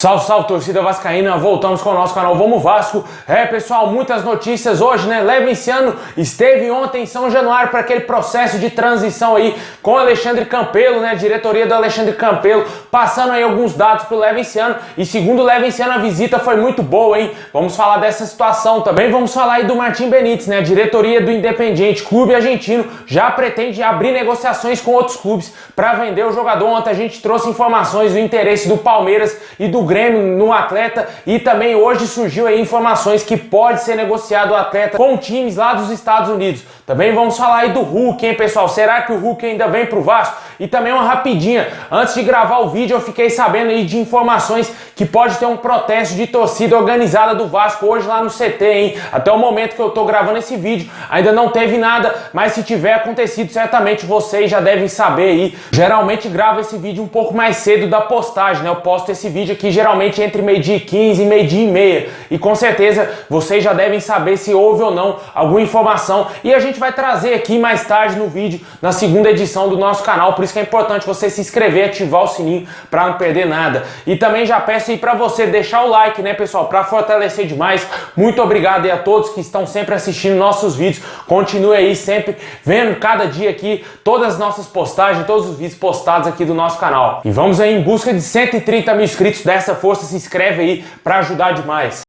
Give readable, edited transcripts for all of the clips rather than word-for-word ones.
Salve, salve, torcida vascaína, voltamos com o nosso canal Vamos Vasco. Pessoal, muitas notícias hoje, né? Levenciano esteve ontem em São Januário para aquele processo de transição aí com Alexandre Campelo, né? Diretoria do Alexandre Campelo, passando aí alguns dados pro Levenciano. E segundo o Levenciano, a visita foi muito boa, hein? Vamos falar dessa situação também. Vamos falar aí do Martim Benítez, né? A diretoria do Independiente, clube argentino, já pretende abrir negociações com outros clubes para vender o jogador. Ontem a gente trouxe informações do interesse do Palmeiras e do Grêmio no atleta, e também hoje surgiu aí informações que pode ser negociado o atleta com times lá dos Estados Unidos. Também vamos falar aí do Hulk, hein, pessoal? Será que o Hulk ainda vem pro Vasco? E também uma rapidinha, antes de gravar o vídeo eu fiquei sabendo aí de informações que pode ter um protesto de torcida organizada do Vasco hoje lá no CT, hein? Até o momento que eu tô gravando esse vídeo ainda não teve nada, mas se tiver acontecido certamente vocês já devem saber aí. Geralmente gravo esse vídeo um pouco mais cedo da postagem, né? Eu posto esse vídeo aqui geralmente entre meio-dia e 15 e meio-dia e meia. E com certeza vocês já devem saber se houve ou não alguma informação. E a gente vai trazer aqui mais tarde no vídeo, na segunda edição do nosso canal. Por isso que é importante você se inscrever, ativar o sininho para não perder nada. E também já peço aí para você deixar o like, né, pessoal, para fortalecer demais. Muito obrigado aí a todos que estão sempre assistindo nossos vídeos. Continue aí sempre vendo cada dia aqui todas as nossas postagens, todos os vídeos postados aqui do nosso canal. E vamos aí em busca de 130 mil inscritos. Dessa força, se inscreve aí para ajudar demais.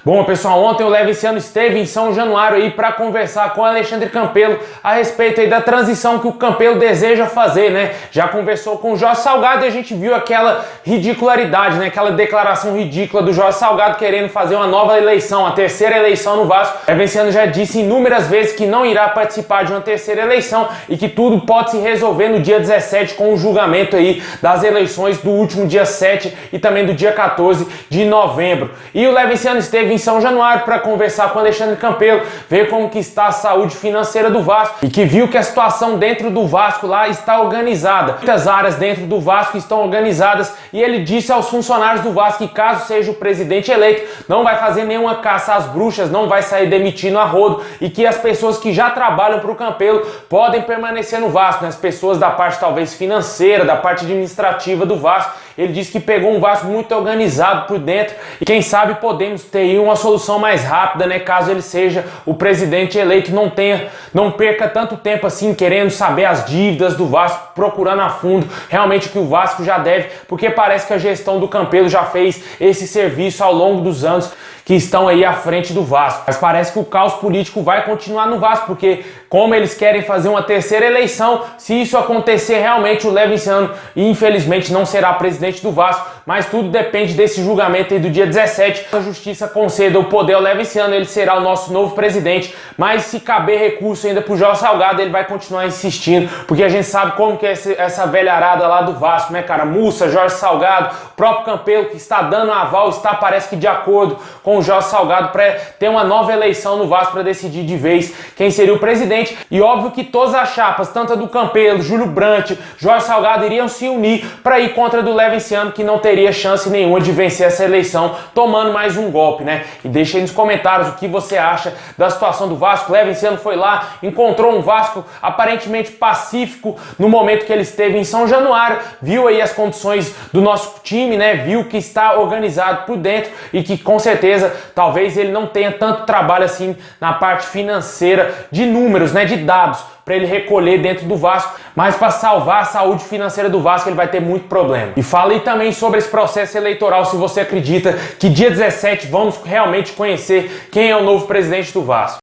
Bom, pessoal, ontem o Levenciano esteve em São Januário aí para conversar com o Alexandre Campelo a respeito aí da transição que o Campelo deseja fazer, né? Já conversou com o Jorge Salgado e a gente viu aquela ridicularidade, né? Aquela declaração ridícula do Jorge Salgado querendo fazer uma nova eleição, a terceira eleição no Vasco. O Levenciano já disse inúmeras vezes que não irá participar de uma terceira eleição e que tudo pode se resolver no dia 17 com o julgamento aí das eleições do último dia 7 e também do dia 14 de novembro. E o Levenciano esteve em São Januário para conversar com o Alexandre Campelo, ver como que está a saúde financeira do Vasco e que viu que a situação dentro do Vasco lá está organizada. Muitas áreas dentro do Vasco estão organizadas e ele disse aos funcionários do Vasco que caso seja o presidente eleito, não vai fazer nenhuma caça às bruxas, não vai sair demitindo a rodo e que as pessoas que já trabalham para o Campelo podem permanecer no Vasco, né? As pessoas da parte talvez financeira, da parte administrativa do Vasco. Ele disse que pegou um Vasco muito organizado por dentro e quem sabe podemos ter aí uma solução mais rápida, né? Caso ele seja o presidente eleito, não perca tanto tempo assim querendo saber as dívidas do Vasco, procurando a fundo realmente o que o Vasco já deve, porque parece que a gestão do Campelo já fez esse serviço ao longo dos anos que estão aí à frente do Vasco. Mas parece que o caos político vai continuar no Vasco, porque como eles querem fazer uma terceira eleição, se isso acontecer realmente o Levenciano infelizmente não será presidente do Vasco, mas tudo depende desse julgamento aí do dia 17. A justiça conceda o poder ao Levenciano, ele será o nosso novo presidente, mas se caber recurso ainda pro Jorge Salgado, ele vai continuar insistindo, porque a gente sabe como que é essa velharada lá do Vasco, né, cara? Mussa, Jorge Salgado, o próprio Campelo que está dando aval, parece que de acordo com o Jorge Salgado para ter uma nova eleição no Vasco para decidir de vez quem seria o presidente. E óbvio que todas as chapas, tanto a do Campelo, Júlio Brandt, Jorge Salgado, iriam se unir para ir contra a do Levenciano, que não teria chance nenhuma de vencer essa eleição, tomando mais um golpe, né? E deixa aí nos comentários o que você acha da situação do Vasco. Levenciano foi lá, encontrou um Vasco aparentemente pacífico no momento que ele esteve em São Januário, viu aí as condições do nosso time, né? Viu que está organizado por dentro e que com certeza talvez ele não tenha tanto trabalho assim na parte financeira de números, né, de dados para ele recolher dentro do Vasco, mas para salvar a saúde financeira do Vasco ele vai ter muito problema. E fala aí também sobre esse processo eleitoral, se você acredita que dia 17 vamos realmente conhecer quem é o novo presidente do Vasco.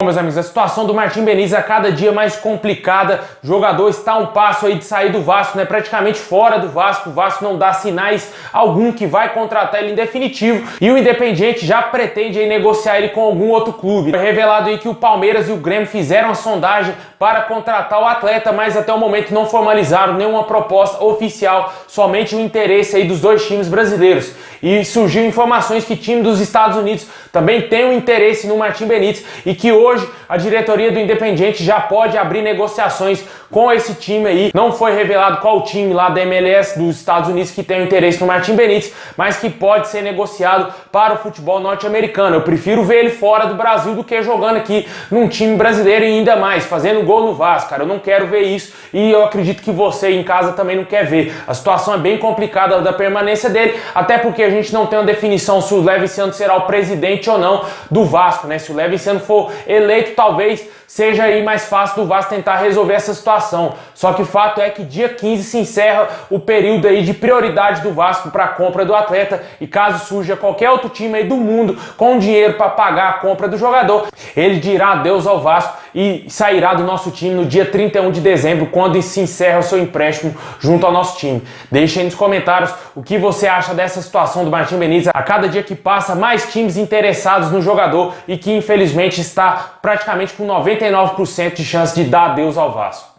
Meus amigos, a situação do Martim Benítez a cada dia mais complicada. O jogador está a um passo aí de sair do Vasco, né? Praticamente fora do Vasco. O Vasco não dá sinais algum que vai contratar ele em definitivo. E o Independiente já pretende aí negociar ele com algum outro clube. Foi revelado aí que o Palmeiras e o Grêmio fizeram a sondagem para contratar o atleta, mas até o momento não formalizaram nenhuma proposta oficial, somente o interesse aí dos dois times brasileiros. E surgiu informações que o time dos Estados Unidos também tem um interesse no Martim Benítez e que hoje hoje a diretoria do Independiente já pode abrir negociações com esse time aí. Não foi revelado qual time lá da MLS dos Estados Unidos que tem o interesse no Martim Benítez, mas que pode ser negociado para o futebol norte-americano. Eu prefiro ver ele fora do Brasil do que jogando aqui num time brasileiro e ainda mais fazendo gol no Vasco, cara. Eu não quero ver isso e eu acredito que você em casa também não quer ver. A situação é bem complicada da permanência dele, até porque a gente não tem uma definição se o Levinciano será o presidente ou não do Vasco, né? Se o Levinciano for eleito, talvez seja aí mais fácil do Vasco tentar resolver essa situação. Só que o fato é que dia 15 se encerra o período aí de prioridade do Vasco para a compra do atleta, e caso surja qualquer outro time aí do mundo com dinheiro para pagar a compra do jogador, ele dirá adeus ao Vasco e sairá do nosso time no dia 31 de dezembro, quando se encerra o seu empréstimo junto ao nosso time. Deixe aí nos comentários o que você acha dessa situação do Martim Benítez. A cada dia que passa, mais times interessados no jogador e que infelizmente está praticamente com 99% de chance de dar adeus ao Vasco.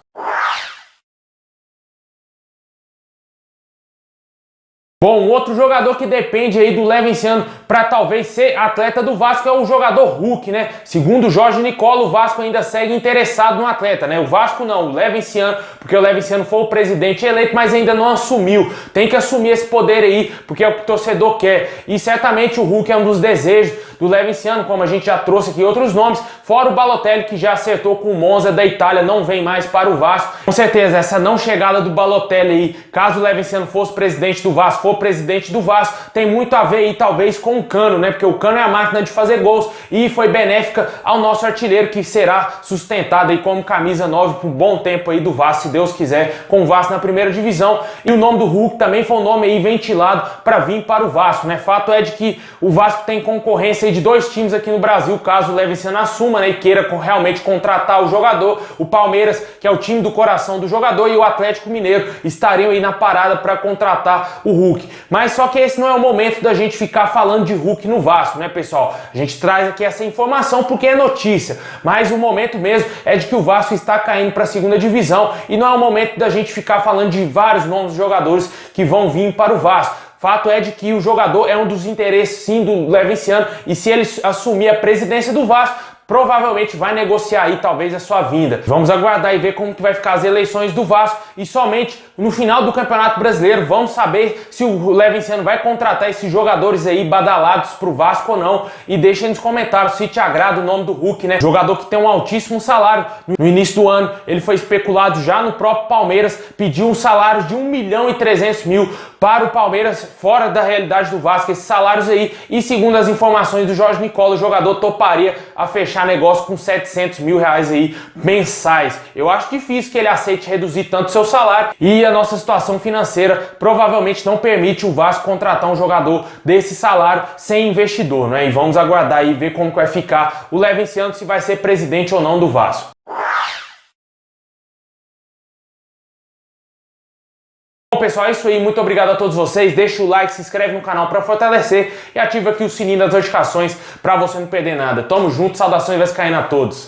Bom, um outro jogador que depende aí do Levinciano para talvez ser atleta do Vasco é o jogador Hulk, né? Segundo o Jorge Nicola, o Vasco ainda segue interessado no atleta, né? O Vasco não, o Levinciano, porque o Levinciano foi o presidente eleito, mas ainda não assumiu. Tem que assumir esse poder aí, porque é o que o torcedor quer. E certamente o Hulk é um dos desejos do Levinciano, como a gente já trouxe aqui outros nomes, fora o Balotelli, que já acertou com o Monza da Itália, não vem mais para o Vasco. Com certeza, essa não chegada do Balotelli aí, caso o Levinciano fosse presidente do Vasco, for presidente do Vasco, tem muito a ver aí talvez com o Cano, né? Porque o Cano é a máquina de fazer gols e foi benéfica ao nosso artilheiro, que será sustentado aí como camisa 9 por um bom tempo aí do Vasco, se Deus quiser, com o Vasco na primeira divisão. E o nome do Hulk também foi um nome aí ventilado para vir para o Vasco, né? Fato é de que o Vasco tem concorrência aí de dois times aqui no Brasil, caso o Levinciano assuma, né, e queira realmente contratar o jogador. O Palmeiras, que é o time do coração do jogador, e o Atlético Mineiro estariam aí na parada para contratar o Hulk. Mas só que esse não é o momento da gente ficar falando de Hulk no Vasco, né, pessoal? A gente traz aqui essa informação porque é notícia, mas o momento mesmo é de que o Vasco está caindo para a segunda divisão e não é o momento da gente ficar falando de vários nomes de jogadores que vão vir para o Vasco. Fato é de que o jogador é um dos interesses, sim, do Levinciano, e se ele assumir a presidência do Vasco, provavelmente vai negociar aí talvez a sua vinda. Vamos aguardar e ver como que vai ficar as eleições do Vasco, e somente no final do Campeonato Brasileiro vamos saber se o Levinciano vai contratar esses jogadores aí badalados pro Vasco ou não. E deixa aí nos comentários se te agrada o nome do Hulk, né? Jogador que tem um altíssimo salário. No início do ano ele foi especulado já no próprio Palmeiras, pediu um salário de 1.300.000 para o Palmeiras, fora da realidade do Vasco, esses salários aí, e segundo as informações do Jorge Nicola, o jogador toparia a fechar negócio com 700 mil reais aí mensais. Eu acho difícil que ele aceite reduzir tanto seu salário, e a nossa situação financeira provavelmente não permite o Vasco contratar um jogador desse salário sem investidor, né? E vamos aguardar aí e ver como vai ficar o Levinciano, se vai ser presidente ou não do Vasco. Bom, pessoal, é isso aí. Muito obrigado a todos vocês. Deixa o like, se inscreve no canal para fortalecer e ativa aqui o sininho das notificações para você não perder nada. Tamo junto, saudações vascaínas a todos.